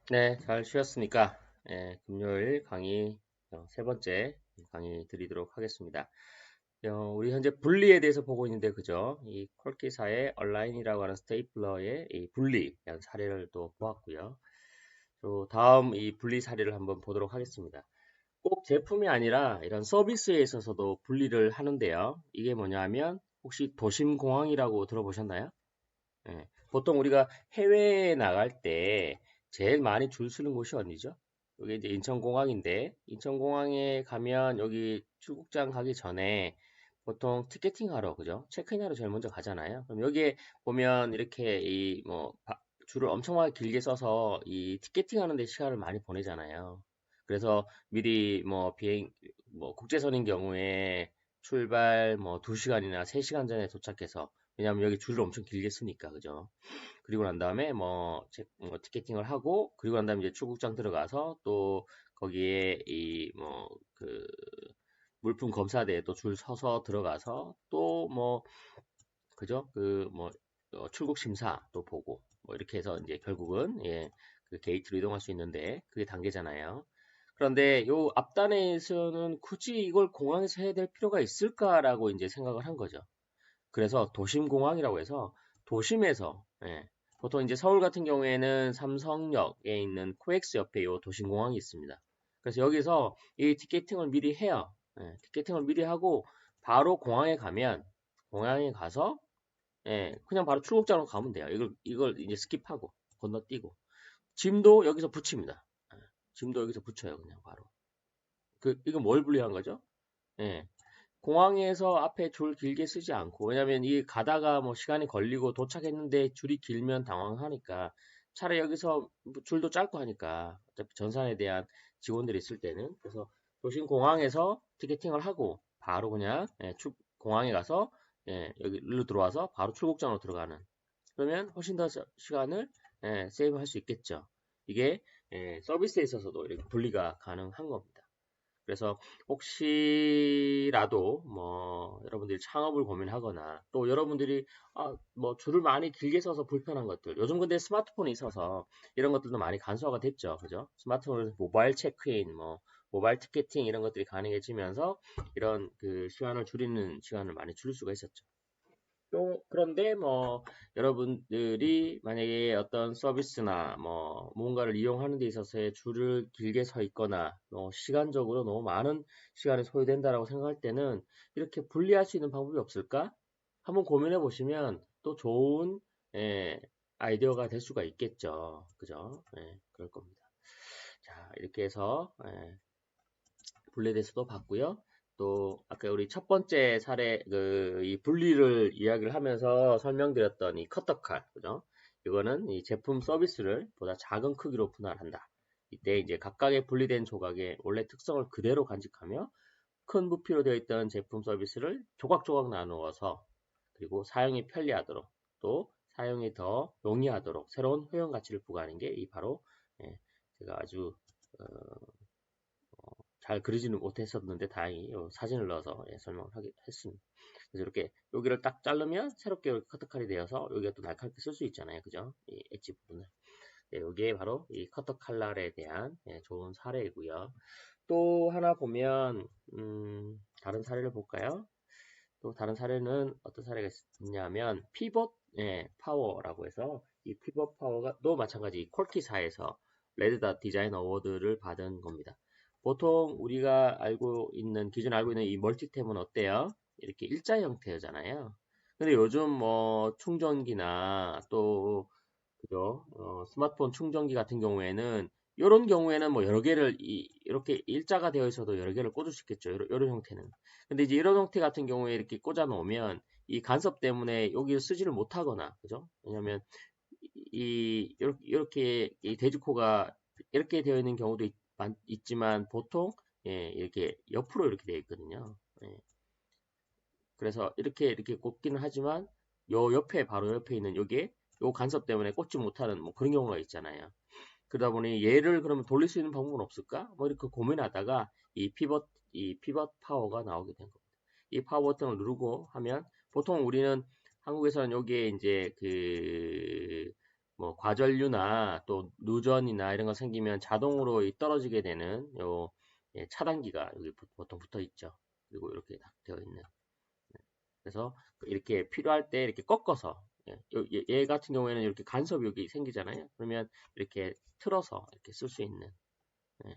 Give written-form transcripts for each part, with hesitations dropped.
네, 잘 쉬었습니까? 금요일 강의 세 번째 강의 드리도록 하겠습니다. 우리 현재 분리에 대해서 보고 있는데, 그죠? 이 퀄키사의 얼라인이라고 하는 스테이플러의 이 분리에 대한 사례를 또 보았고요. 또 다음 이 분리 사례를 한번 보도록 하겠습니다. 꼭 제품이 아니라 이런 서비스에 있어서도 분리를 하는데요. 이게 뭐냐면 혹시 도심공항이라고 들어보셨나요? 보통 우리가 해외에 나갈 때 제일 많이 줄 서는 곳이 어디죠? 여기 이제 인천공항인데, 인천공항에 가면 여기 출국장 가기 전에 보통 티켓팅 하러, 그죠? 체크인 하러 제일 먼저 가잖아요. 그럼 여기에 보면 이렇게 줄을 엄청 많이 길게 써서 이 티켓팅 하는 데 시간을 많이 보내잖아요. 그래서 미리 국제선인 경우에 출발 2시간이나 3시간 전에 도착해서, 왜냐하면 여기 줄을 엄청 길게 쓰니까, 그죠? 그리고 난 다음에 티켓팅을 하고, 그리고 난 다음에 이제 출국장 들어가서 또 거기에 물품 검사대에 또 줄 서서 들어가서 또 그죠? 출국 심사 또 보고 이렇게 해서 이제 결국은 그 게이트로 이동할 수 있는데 그게 단계잖아요. 그런데 요 앞단에서는 굳이 이걸 공항에서 해야 될 필요가 있을까라고 이제 생각을 한 거죠. 그래서 도심공항이라고 해서 도심에서 보통 이제 서울 같은 경우에는 삼성역에 있는 코엑스 옆에 요 도심공항이 있습니다. 그래서 여기서 이 티켓팅을 미리 해요. 티켓팅을 미리 하고 바로 공항에 가면 공항에 가서 그냥 바로 출국장으로 가면 돼요. 이걸 이제 스킵하고 건너뛰고 짐도 여기서 붙입니다. 짐도 여기서 붙여요. 그냥 바로. 이거 뭘 분리한 거죠? 예, 공항에서 앞에 줄 길게 쓰지 않고, 왜냐면 이 가다가 시간이 걸리고 도착했는데 줄이 길면 당황하니까 차라리 여기서 줄도 짧고 하니까 어차피 전산에 대한 직원들이 있을 때는, 그래서 도심 공항에서 티켓팅을 하고 바로 그냥 공항에 가서 여기로 들어와서 바로 출국장으로 들어가는, 그러면 훨씬 더 시간을 세이브할 수 있겠죠. 이게 서비스에 있어서도 이렇게 분리가 가능한 겁니다. 그래서 혹시라도 여러분들이 창업을 고민하거나 또 여러분들이 줄을 많이 길게 서서 불편한 것들, 요즘 근데 스마트폰이 있어서 이런 것들도 많이 간소화가 됐죠. 그죠? 스마트폰에서 모바일 체크인, 모바일 티켓팅 이런 것들이 가능해지면서 이런 그 시간을 줄이는 시간을 많이 줄일 수가 있었죠. 또 그런데 여러분들이 만약에 어떤 서비스나 뭔가를 이용하는 데 있어서의 줄을 길게 서 있거나 시간적으로 너무 많은 시간이 소요된다라고 생각할 때는 이렇게 분리할 수 있는 방법이 없을까? 한번 고민해 보시면 또 좋은 예, 아이디어가 될 수가 있겠죠. 그죠? 그럴 겁니다. 자, 이렇게 해서 분리에 대해서도 봤고요. 또 아까 우리 첫 번째 사례 이 분리를 이야기를 하면서 설명드렸던 이 커터칼, 그죠? 이거는 이 제품 서비스를 보다 작은 크기로 분할한다. 이때 이제 각각의 분리된 조각의 원래 특성을 그대로 간직하며 큰 부피로 되어 있던 제품 서비스를 조각조각 나누어서, 그리고 사용이 편리하도록, 또 사용이 더 용이하도록 새로운 효용 가치를 부과하는 게 이 바로 제가 아주 어, 잘 그리지는 못했었는데 다행히 사진을 넣어서 설명을 했습니다. 그래서 이렇게 여기를 딱 자르면 새롭게 이렇게 커터칼이 되어서 여기가 또 날카롭게 쓸 수 있잖아요. 그죠? 이 엣지 부분을. 여기에 바로 이 커터 칼날에 대한 좋은 사례이고요. 또 하나 보면 다른 사례를 볼까요? 또 다른 사례는 어떤 사례가 있냐면 피벗 파워라고 해서 이 피벗 파워가 또 마찬가지 퀄키사에서 레드닷 디자인 어워드를 받은 겁니다. 보통 우리가 기존 알고 있는 이 멀티탭은 어때요? 이렇게 일자 형태잖아요. 근데 요즘 충전기나 또 그죠? 스마트폰 충전기 같은 경우에는 이런 경우에는 여러 개를 이렇게 일자가 되어 있어도 여러 개를 꽂을 수 있겠죠. 이런 형태는. 근데 이제 이런 형태 같은 경우에 이렇게 꽂아 놓으면 이 간섭 때문에 여기를 쓰지를 못하거나, 그죠? 왜냐면 이렇게 이 돼지코가 이렇게 되어 있는 경우도 있지만 보통 이렇게 옆으로 이렇게 되어 있거든요. 그래서 이렇게 꽂기는 하지만 요 옆에 바로 옆에 있는 요게 요 간섭 때문에 꽂지 못하는 그런 경우가 있잖아요. 그러다 보니 얘를 그러면 돌릴 수 있는 방법은 없을까? 이렇게 고민하다가 이 피벗 파워가 나오게 된 겁니다. 이 파워 버튼을 누르고 하면 보통 우리는 한국에서는 여기에 이제 뭐 과전류나 또 누전이나 이런 거 생기면 자동으로 떨어지게 되는 요 예, 차단기가 여기 보통 붙어 있죠. 그리고 이렇게 딱 되어 있는. 그래서 이렇게 필요할 때 이렇게 꺾어서 얘 같은 경우에는 이렇게 간섭이 여기 생기잖아요. 그러면 이렇게 틀어서 이렇게 쓸 수 있는 예,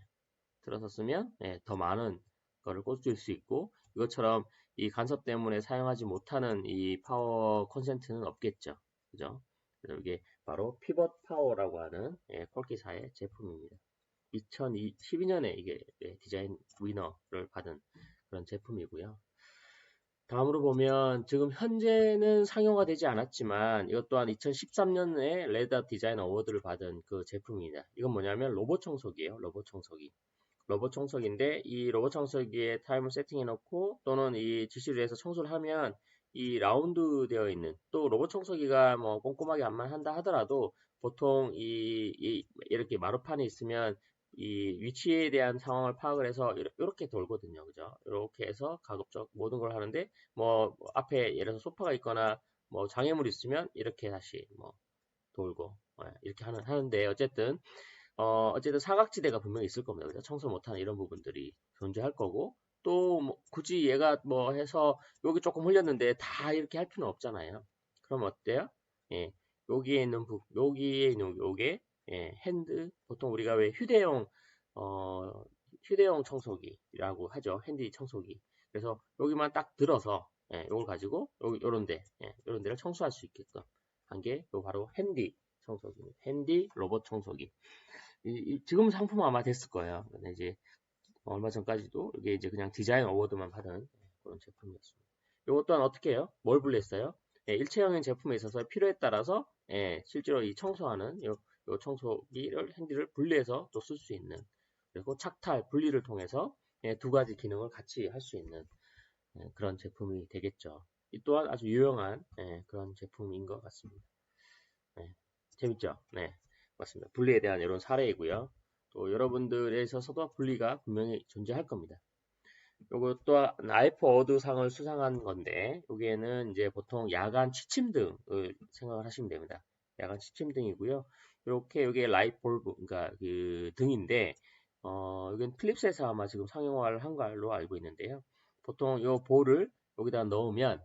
틀어서 쓰면 더 많은 거를 꽂을 수 있고 이것처럼 이 간섭 때문에 사용하지 못하는 이 파워 콘센트는 없겠죠. 그죠? 그래서 이게 바로 피벗 파워라고 하는 콜키사의 제품입니다. 2012년에 이게 디자인 위너를 받은 그런 제품이고요. 다음으로 보면 지금 현재는 상용화 되지 않았지만 이것 또한 2013년에 레드 디자인 어워드를 받은 그 제품입니다. 이건 뭐냐면 로봇 청소기예요. 로봇 청소기. 로봇 청소기인데 이 로봇 청소기에 타임을 세팅해 놓고 또는 이 지시를 해서 청소를 하면 이 라운드 되어 있는 또 로봇 청소기가 뭐 꼼꼼하게 안만 한다 하더라도 보통 이렇게 마루판에 있으면 이 위치에 대한 상황을 파악을 해서 이렇게 돌거든요. 그죠? 이렇게 해서 가급적 모든 걸 하는데 뭐 앞에 예를 들어서 소파가 있거나 뭐 장애물이 있으면 이렇게 다시 뭐 돌고 이렇게 하는데 어쨌든 사각지대가 분명히 있을 겁니다. 그죠? 청소 못하는 이런 부분들이 존재할 거고, 또 뭐 굳이 얘가 뭐 해서 여기 조금 흘렸는데 다 이렇게 할 필요는 없잖아요. 그럼 어때요? 예, 여기에 있는 요게 핸드, 보통 우리가 왜 휴대용 청소기라고 하죠. 핸디 청소기. 그래서 여기만 딱 들어서 요걸 가지고 요런 데를 청소할 수 있게끔 한 게 바로 핸디 청소기입니다. 핸디 로봇 청소기. 지금 상품 아마 됐을 거예요. 근데 이제 얼마 전까지도 이게 이제 그냥 디자인 어워드만 받은 그런 제품이었습니다. 이것 또한 어떻게 해요? 뭘 분리했어요? 일체형인 제품에 있어서 필요에 따라서 실제로 이 청소하는 요 청소기를 핸디를 분리해서 또 쓸 수 있는 그리고 착탈 분리를 통해서 두 가지 기능을 같이 할 수 있는 그런 제품이 되겠죠. 이 또한 아주 유용한 그런 제품인 것 같습니다. 재밌죠? 네, 맞습니다. 분리에 대한 이런 사례이고요. 또 여러분들에 있어서도 분리가 분명히 존재할 겁니다. 요거 또한 아이프 어워드상을 수상한 건데 여기에는 이제 보통 야간 취침등을 생각을 하시면 됩니다. 야간 취침등이고요. 이렇게 여기에 라이트 볼브, 그러니까 그 등인데 여기는 필립스에서 아마 지금 상용화를 한 걸로 알고 있는데요. 보통 요 볼을 여기다 넣으면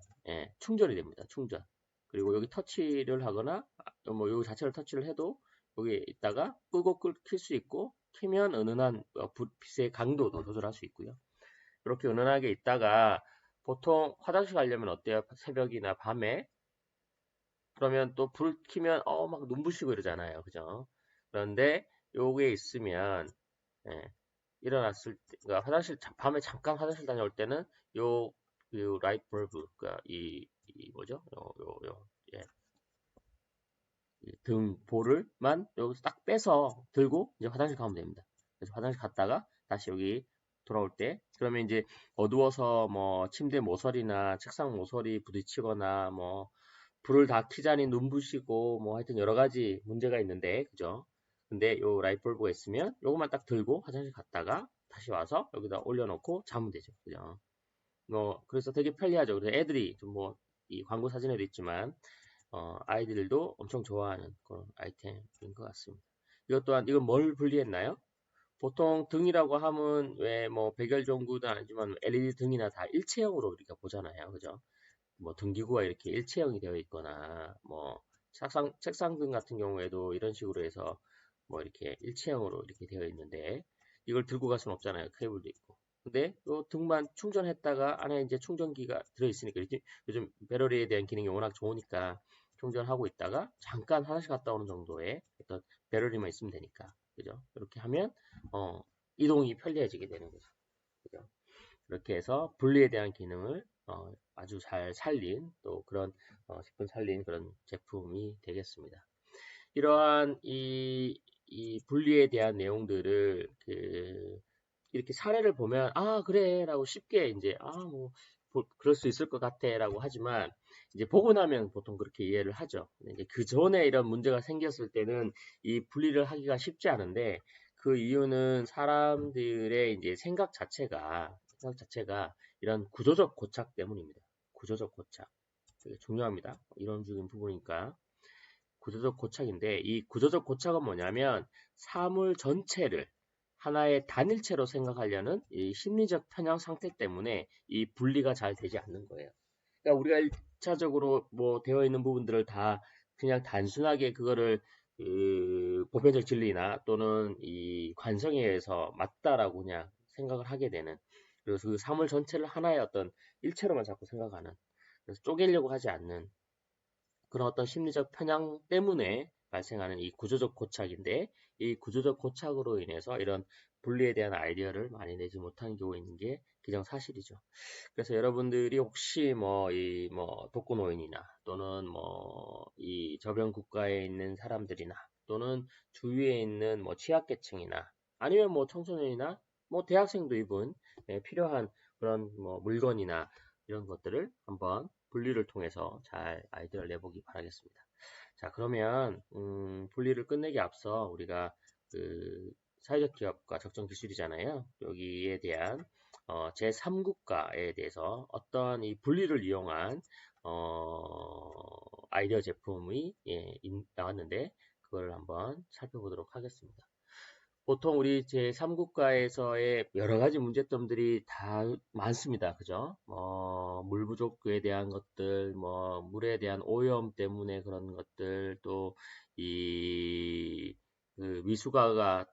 충전이 됩니다. 충전. 그리고 여기 터치를 하거나 뭐 요 자체를 터치를 해도 여기 있다가 끄고 킬 수 있고 키면 은은한 빛의 강도도 조절할 수 있고요. 이렇게 은은하게 있다가 보통 화장실 가려면 어때요? 새벽이나 밤에 그러면 또 불 켜면 막 눈부시고 이러잖아요. 그죠? 그런데 요게 있으면 일어났을 때 그러니까 밤에 잠깐 화장실 다녀올 때는 요 라이트 벌브 그러니까 이 뭐죠? 예, 등 볼을만 여기서 딱 빼서 들고 이제 화장실 가면 됩니다. 그래서 화장실 갔다가 다시 여기 돌아올 때 그러면 이제 어두워서 뭐 침대 모서리나 책상 모서리 부딪히거나 뭐 불을 다 켜자니 눈부시고 뭐 하여튼 여러 가지 문제가 있는데 그죠? 근데 요 라이트 벌브가 있으면 요것만 딱 들고 화장실 갔다가 다시 와서 여기다 올려놓고 자면 되죠. 그죠? 뭐 그래서 되게 편리하죠. 그래서 애들이 좀 뭐 이 광고 사진에도 있지만 아이들도 엄청 좋아하는 그런 아이템인 것 같습니다. 이것 또한 이건 뭘 분리했나요? 보통 등이라고 하면 왜 뭐 백열전구도 아니지만 LED 등이나 다 일체형으로 우리가 보잖아요. 그죠? 뭐 등기구가 이렇게 일체형이 되어 있거나 뭐 책상등 같은 경우에도 이런 식으로 해서 뭐 이렇게 일체형으로 이렇게 되어 있는데 이걸 들고 갈 수는 없잖아요. 케이블도 있고. 근데 요 등만 충전했다가 안에 이제 충전기가 들어있으니까 요즘 배터리에 대한 기능이 워낙 좋으니까 충전하고 있다가 잠깐 화장실 갔다 오는 정도의 어떤 배터리만 있으면 되니까 그죠? 이렇게 하면 이동이 편리해지게 되는 거죠. 그죠? 그렇게 해서 분리에 대한 기능을 아주 잘 살린 또 그런 10분 살린 그런 제품이 되겠습니다. 이러한 이 분리에 대한 내용들을 이렇게 사례를 보면 그래라고 쉽게 이제 뭐 그럴 수 있을 것 같아라고 하지만 이제 보고 나면 보통 그렇게 이해를 하죠. 이제 그 전에 이런 문제가 생겼을 때는 이 분리를 하기가 쉽지 않은데 그 이유는 사람들의 이제 생각 자체가 이런 구조적 고착 때문입니다. 구조적 고착 되게 중요합니다. 이론적인 부분이니까 구조적 고착인데 이 구조적 고착은 뭐냐면 사물 전체를 하나의 단일체로 생각하려는 이 심리적 편향 상태 때문에 이 분리가 잘 되지 않는 거예요. 그러니까 우리가 1차적으로 뭐 되어 있는 부분들을 다 그냥 단순하게 그거를 그 보편적 진리나 또는 이 관성에 의해서 맞다라고 그냥 생각을 하게 되는, 그래서 그 사물 전체를 하나의 어떤 일체로만 자꾸 생각하는, 그래서 쪼개려고 하지 않는 그런 어떤 심리적 편향 때문에 발생하는 이 구조적 고착인데, 이 구조적 고착으로 인해서 이런 분리에 대한 아이디어를 많이 내지 못하는 경우가 있는 게 기정사실이죠. 그래서 여러분들이 혹시 뭐 이 뭐 독거노인이나 또는 뭐 이 저변 국가에 있는 사람들이나 또는 주위에 있는 뭐 취약계층이나 아니면 뭐 청소년이나 뭐 대학생도 입은 필요한 그런 뭐 물건이나 이런 것들을 한번 분리를 통해서 잘 아이디어를 내보기 바라겠습니다. 자, 그러면 분리를 끝내기 앞서 우리가 그 사회적 기업과 적정 기술이잖아요. 여기에 대한 제3국가에 대해서 어떠한 이 분리를 이용한 아이디어 제품이 나왔는데 그걸 한번 살펴보도록 하겠습니다. 보통 우리 제3국가에서의 여러 가지 문제점들이 다 많습니다. 그죠? 물 부족에 대한 것들, 뭐, 물에 대한 오염 때문에 그런 것들, 또, 이, 그 미숙아가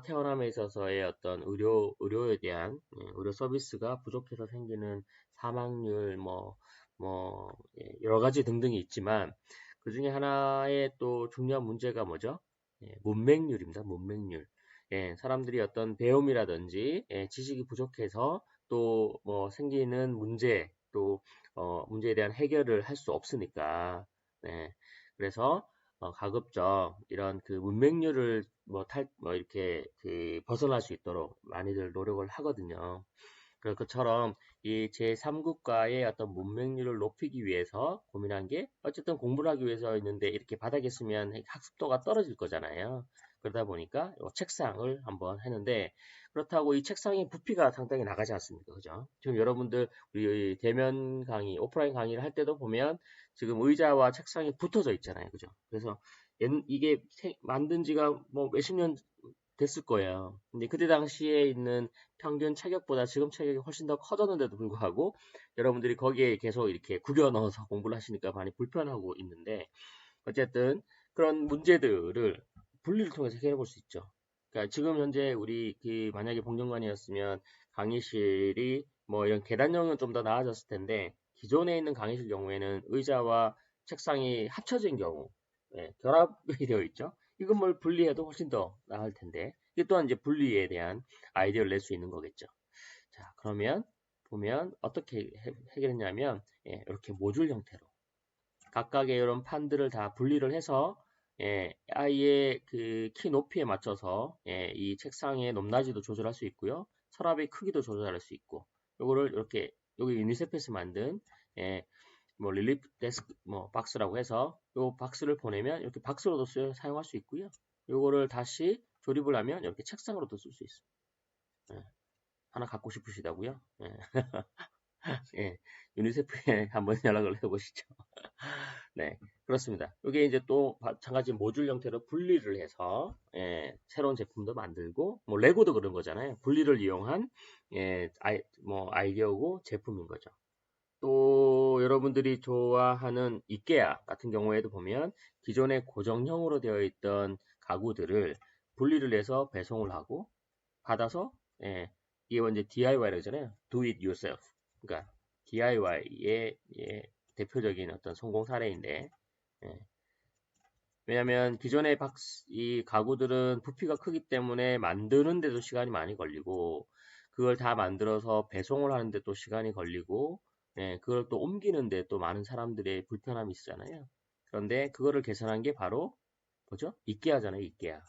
태어남에 있어서의 어떤 의료에 대한, 의료 서비스가 부족해서 생기는 사망률, 여러 가지 등등이 있지만, 그 중에 하나의 또 중요한 문제가 뭐죠? 문맹률입니다. 문맹률. 사람들이 어떤 배움이라든지 지식이 부족해서 또 뭐 생기는 문제, 또 문제에 대한 해결을 할 수 없으니까. 그래서 가급적 이런 그 문맹률을 뭐 이렇게 그 벗어날 수 있도록 많이들 노력을 하거든요. 그럴 것처럼 이 제3국가의 어떤 문맹률을 높이기 위해서 고민한 게 어쨌든 공부를 하기 위해서 있는데 이렇게 바닥에 쓰면 학습도가 떨어질 거잖아요. 그러다 보니까 이 책상을 한번 했는데 그렇다고 이 책상의 부피가 상당히 나가지 않습니까? 그죠? 지금 여러분들 우리 대면 강의, 오프라인 강의를 할 때도 보면 지금 의자와 책상이 붙어져 있잖아요. 그죠? 그래서 이게 만든 지가 뭐 몇십 년 됐을 거예요. 근데 그때 당시에 있는 평균 체격보다 지금 체격이 훨씬 더 커졌는데도 불구하고 여러분들이 거기에 계속 이렇게 구겨 넣어서 공부를 하시니까 많이 불편하고 있는데 어쨌든 그런 문제들을 분리를 통해서 해결해 볼 수 있죠. 그러니까 지금 현재 우리 그 만약에 복령관이었으면 강의실이 뭐 이런 계단형은 좀 더 나아졌을 텐데 기존에 있는 강의실 경우에는 의자와 책상이 합쳐진 경우 결합이 되어 있죠. 이건 뭘 분리해도 훨씬 더 나을 텐데 이게 또한 이제 분리에 대한 아이디어를 낼 수 있는 거겠죠. 자, 그러면 보면 어떻게 해결했냐면 이렇게 모듈 형태로 각각의 이런 판들을 다 분리를 해서 아이의 그 키 높이에 맞춰서 이 책상의 높낮이도 조절할 수 있고요. 서랍의 크기도 조절할 수 있고 요거를 이렇게 여기 유니세프에서 만든 뭐 릴리프 데스크 뭐 박스라고 해서 요 박스를 보내면 이렇게 박스로도 사용할 수 있고요. 요거를 다시 조립을 하면 이렇게 책상으로도 쓸 수 있습니다. 하나 갖고 싶으시다고요? 예, 유니세프에 한번 연락을 해보시죠. 네, 그렇습니다. 이게 이제 또 마찬가지 모듈 형태로 분리를 해서 새로운 제품도 만들고 뭐 레고도 그런 거잖아요. 분리를 이용한 아이디어고 제품인 거죠. 또 여러분들이 좋아하는 이케아 같은 경우에도 보면 기존의 고정형으로 되어 있던 가구들을 분리를 해서 배송을 하고 받아서 이게 이제 DIY라고 하잖아요. Do it yourself. 그러니까 DIY의 대표적인 어떤 성공 사례인데 예. 왜냐하면 기존의 이 가구들은 부피가 크기 때문에 만드는데도 시간이 많이 걸리고 그걸 다 만들어서 배송을 하는데 또 시간이 걸리고 그걸 또 옮기는데 또 많은 사람들의 불편함이 있잖아요. 그런데 그거를 개선한 게 바로 뭐죠? 이케아잖아요, 이케아.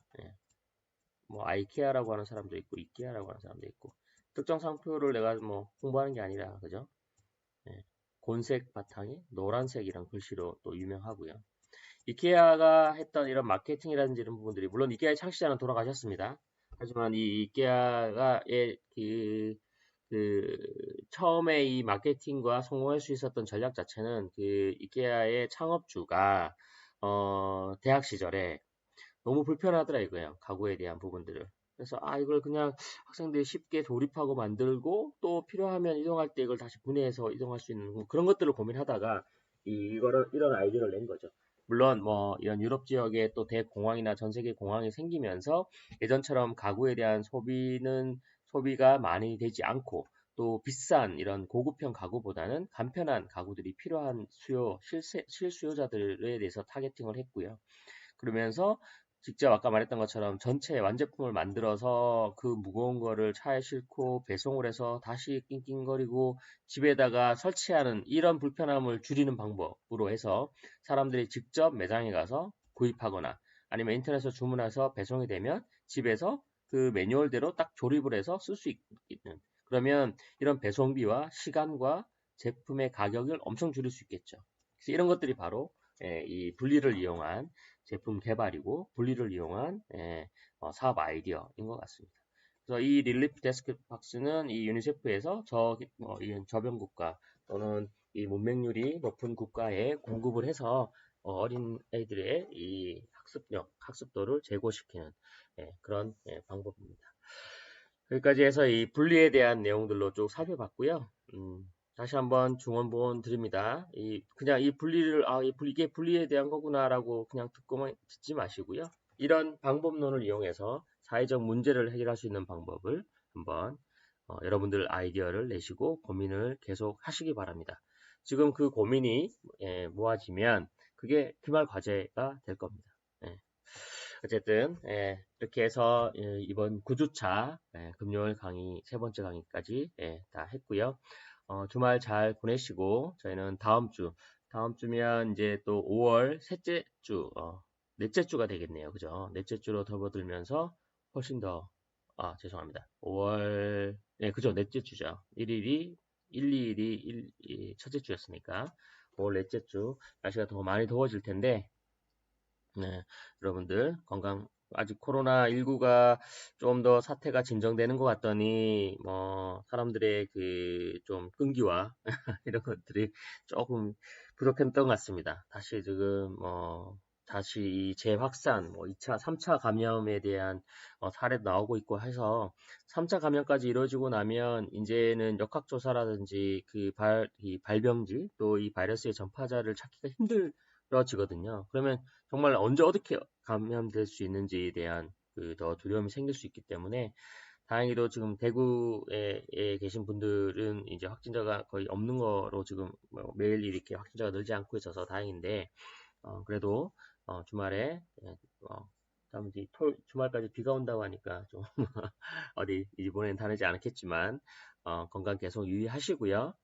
뭐 아이케아라고 하는 사람도 있고 이케아라고 하는 사람도 있고 특정 상표를 내가 뭐 홍보하는 게 아니라 그죠? 곤색 바탕에 노란색이란 글씨로 또 유명하고요. 이케아가 했던 이런 마케팅이라든지 이런 부분들이 물론 이케아의 창시자는 돌아가셨습니다. 하지만 이 이케아가의 그 처음에 이 마케팅과 성공할 수 있었던 전략 자체는 그 이케아의 창업주가 대학 시절에 너무 불편하더라 이거예요. 가구에 대한 부분들을. 그래서 이걸 그냥 학생들이 쉽게 조립하고 만들고 또 필요하면 이동할 때 이걸 다시 분해해서 이동할 수 있는 뭐 그런 것들을 고민하다가 이런 아이디어를 낸 거죠. 물론 뭐 이런 유럽 지역에 또 대공황이나 전 세계 공황이 생기면서 예전처럼 가구에 대한 소비가 많이 되지 않고 또 비싼 이런 고급형 가구보다는 간편한 가구들이 필요한 실수요자들에 대해서 타겟팅을 했고요. 그러면서 직접 아까 말했던 것처럼 전체 완제품을 만들어서 그 무거운 거를 차에 싣고 배송을 해서 다시 낑낑거리고 집에다가 설치하는 이런 불편함을 줄이는 방법으로 해서 사람들이 직접 매장에 가서 구입하거나 아니면 인터넷에서 주문해서 배송이 되면 집에서 그 매뉴얼대로 딱 조립을 해서 쓸 수 있는 그러면 이런 배송비와 시간과 제품의 가격을 엄청 줄일 수 있겠죠. 그래서 이런 것들이 바로 이 분리를 이용한 제품 개발이고 분리를 이용한 사업 아이디어인 것 같습니다. 그래서 이 릴리프 데스크박스는 이 유니세프에서 이 저변 국가 또는 이 문맹률이 높은 국가에 공급을 해서 어린 애들의 이 학습도를 제고시키는 그런 방법입니다. 여기까지 해서 이 분리에 대한 내용들로 쭉 살펴봤고요. 다시 한번 중원본 드립니다. 그냥 이게 분리에 대한 거구나라고 그냥 듣지 마시고요. 이런 방법론을 이용해서 사회적 문제를 해결할 수 있는 방법을 한번 여러분들 아이디어를 내시고 고민을 계속 하시기 바랍니다. 지금 그 고민이 모아지면 그게 기말 과제가 될 겁니다. 어쨌든 이렇게 해서 이번 9주차 금요일 강의 세 번째 강의까지 다 했고요. 주말 잘 보내시고 저희는 다음 주면 이제 또 5월 셋째 주, 넷째 주가 되겠네요. 그죠? 넷째 주로 접어들면서 훨씬 더, 죄송합니다. 5월, 네, 그죠? 넷째 주죠. 1일이, 1, 2일이 첫째 주였으니까 5월 넷째 주, 날씨가 더 많이 더워질 텐데, 네, 여러분들 아직 코로나19가 좀 더 사태가 진정되는 것 같더니 뭐 사람들의 그 좀 끈기와 이런 것들이 조금 부족했던 것 같습니다. 다시 지금 다시 이 재확산, 2차, 3차 감염에 대한 사례도 나오고 있고 해서 3차 감염까지 이루어지고 나면 이제는 역학조사라든지 이 발병지 또 이 바이러스의 전파자를 찾기가 힘들어지거든요. 그러면 정말 언제 어떻게 감염될 수 있는지에 대한 더 두려움이 생길 수 있기 때문에 다행히도 지금 대구에 계신 분들은 이제 확진자가 거의 없는 거로 지금 매일 이렇게 확진자가 늘지 않고 있어서 다행인데 그래도 주말에 다음 주말까지 비가 온다고 하니까 좀 어디 일본엔 다니지 않겠지만 건강 계속 유의하시고요.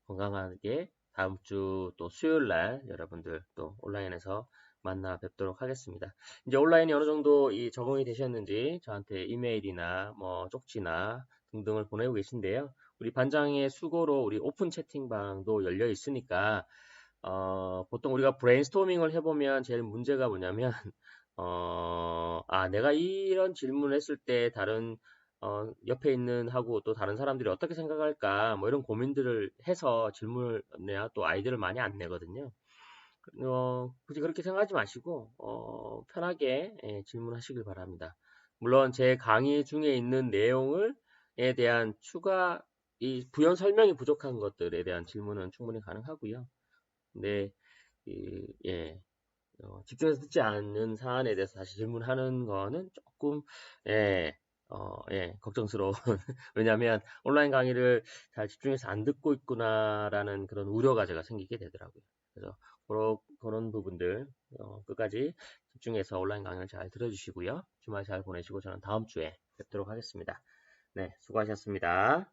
건강하게 다음 주 또 수요일 날 여러분들 또 온라인에서 만나 뵙도록 하겠습니다. 이제 온라인이 어느 정도 적응이 되셨는지 저한테 이메일이나 뭐 쪽지나 등등을 보내고 계신데요. 우리 반장의 수고로 우리 오픈 채팅방도 열려 있으니까 보통 우리가 브레인스토밍을 해보면 제일 문제가 뭐냐면 내가 이런 질문을 했을 때 다른 옆에 있는 하고 또 다른 사람들이 어떻게 생각할까 뭐 이런 고민들을 해서 질문을 내야 또 아이디어를 많이 안 내거든요. 굳이 그렇게 생각하지 마시고 편하게 질문하시길 바랍니다. 물론 제 강의 중에 있는 내용에 대한 이 부연 설명이 부족한 것들에 대한 질문은 충분히 가능하고요. 근데 예, 집중해서 듣지 않는 사안에 대해서 다시 질문하는 거는 조금 걱정스러운 왜냐하면 온라인 강의를 잘 집중해서 안 듣고 있구나라는 그런 우려가 제가 생기게 되더라고요. 그래서 그런 부분들 끝까지 집중해서 온라인 강의를 잘 들어주시고요. 주말 잘 보내시고 저는 다음 주에 뵙도록 하겠습니다. 네, 수고하셨습니다.